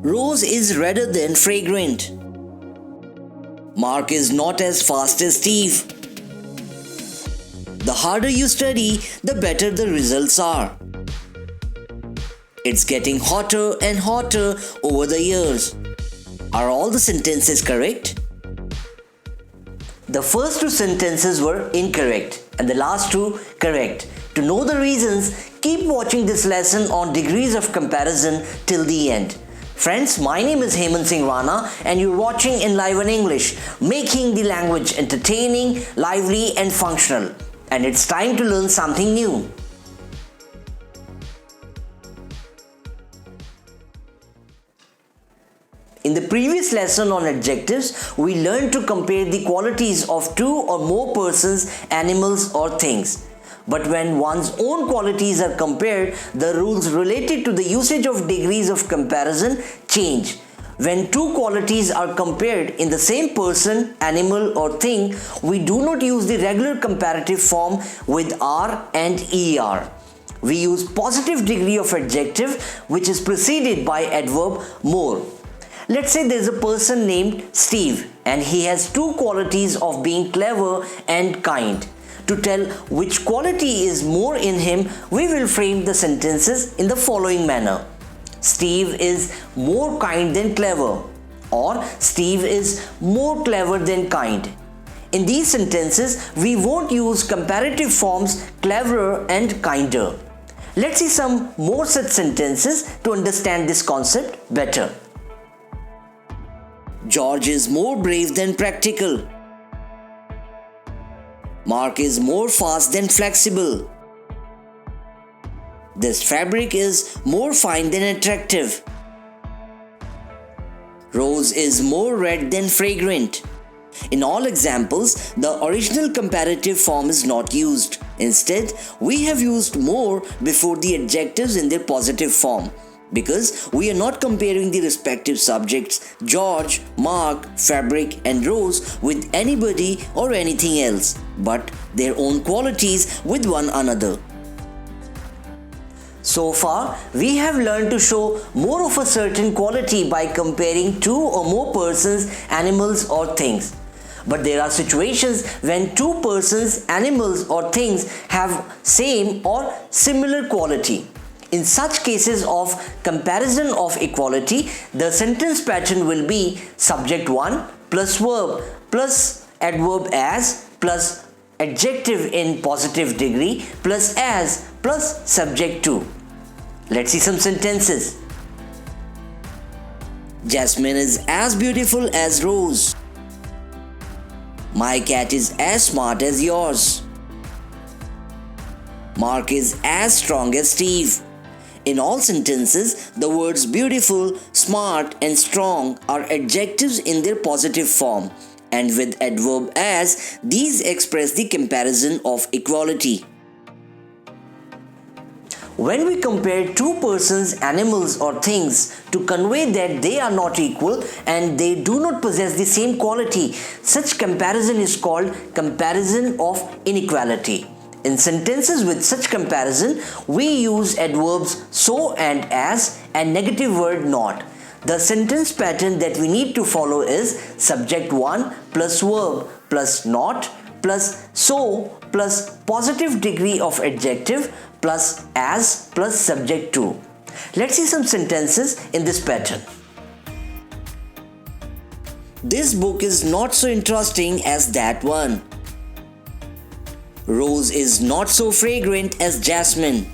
Rose is redder than fragrant. Mark is not as fast as Steve. The harder you study, the better the results are. It's getting hotter and hotter over the years. Are all the sentences correct? The first two sentences were incorrect and the last two correct. To know the reasons, keep watching this lesson on degrees of comparison till the end. Friends, my name is Hemant Singh Rana and you're watching Enliven English, making the language entertaining, lively and functional. And it's time to learn something new. In the previous lesson on adjectives, we learned to compare the qualities of two or more persons, animals or things. But when one's own qualities are compared, the rules related to the usage of degrees of comparison change. When two qualities are compared in the same person, animal or thing, we do not use the regular comparative form with R and ER. We use positive degree of adjective which is preceded by adverb more. Let's say there's a person named Steve and he has two qualities of being clever and kind. To tell which quality is more in him, we will frame the sentences in the following manner. Steve is more kind than clever, or Steve is more clever than kind. In these sentences, we won't use comparative forms cleverer and kinder. Let's see some more such sentences to understand this concept better. George is more brave than practical. Mark is more fast than flexible. This fabric is more fine than attractive. Rose is more red than fragrant. In all examples, the original comparative form is not used. Instead, we have used more before the adjectives in their positive form, because we are not comparing the respective subjects George, Mark, fabric and Rose with anybody or anything else, but their own qualities with one another. So far, we have learned to show more of a certain quality by comparing two or more persons, animals or things. But there are situations when two persons, animals or things have same or similar quality. In such cases of comparison of equality, the sentence pattern will be subject 1 plus verb plus adverb as plus adjective in positive degree plus as plus subject 2. Let's see some sentences. Jasmine is as beautiful as Rose. My cat is as smart as yours. Mark is as strong as Steve. In all sentences, the words beautiful, smart and strong are adjectives in their positive form, and with adverb as, these express the comparison of equality. When we compare two persons, animals or things to convey that they are not equal and they do not possess the same quality, such comparison is called comparison of inequality. In sentences with such comparison, we use adverbs so and as and negative word not. The sentence pattern that we need to follow is subject 1 plus verb plus not plus so plus positive degree of adjective plus as plus subject 2. Let's see some sentences in this pattern. This book is not so interesting as that one. Rose is not so fragrant as Jasmine.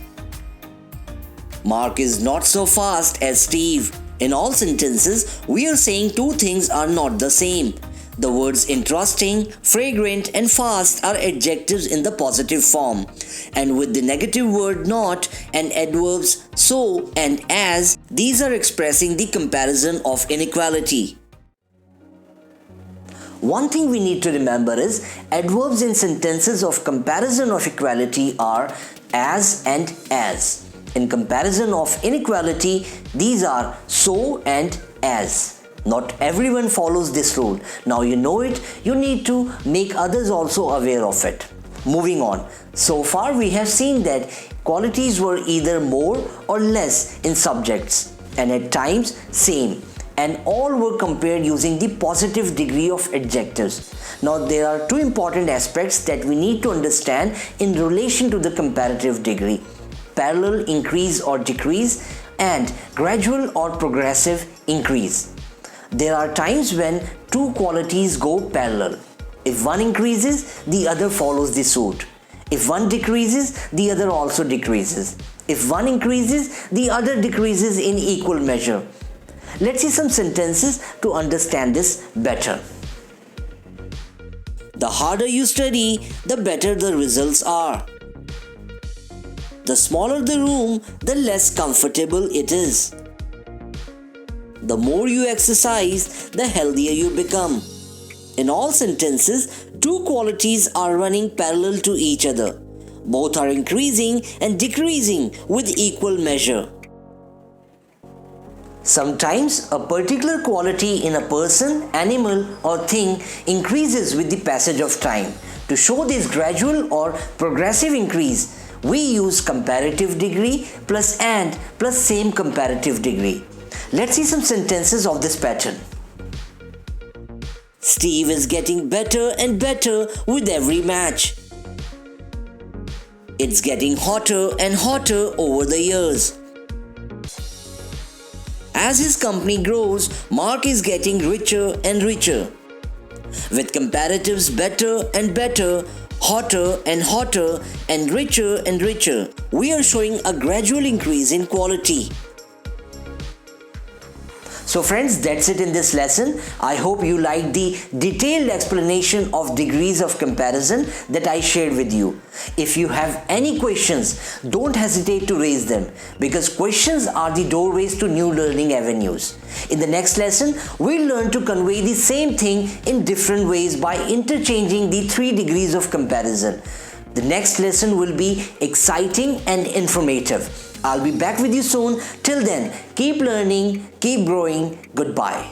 Mark is not so fast as Steve. In all sentences, we are saying two things are not the same. The words interesting, fragrant and fast are adjectives in the positive form, and with the negative word not and adverbs so and as, these are expressing the comparison of inequality. One thing we need to remember is adverbs in sentences of comparison of equality are as and as. In comparison of inequality, these are so and as. Not everyone follows this rule. Now you know it, you need to make others also aware of it. Moving on. So far we have seen that qualities were either more or less in subjects. and at times same, and all were compared using the positive degree of adjectives. Now there are two important aspects that we need to understand in relation to the comparative degree: parallel increase or decrease and gradual or progressive increase. There are times when two qualities go parallel. If one increases, the other follows the suit. If one decreases, the other also decreases. If one increases, the other decreases in equal measure. Let's see some sentences to understand this better. The harder you study, the better the results are. The smaller the room, the less comfortable it is. The more you exercise, the healthier you become. In all sentences, two qualities are running parallel to each other. Both are increasing and decreasing with equal measure. Sometimes a particular quality in a person, animal, or thing increases with the passage of time. To show this gradual or progressive increase, we use comparative degree plus and plus same comparative degree. Let's see some sentences of this pattern. Steve is getting better and better with every match. It's getting hotter and hotter over the years. As his company grows, Mark is getting richer and richer. With comparatives better and better, hotter and hotter, and richer, we are showing a gradual increase in quality. So friends, that's it in this lesson. I hope you liked the detailed explanation of degrees of comparison that I shared with you. If you have any questions, don't hesitate to raise them, because questions are the doorways to new learning avenues. In the next lesson, we'll learn to convey the same thing in different ways by interchanging the 3 degrees of comparison. The next lesson will be exciting and informative. I'll be back with you soon. Till then, keep learning, keep growing. Goodbye.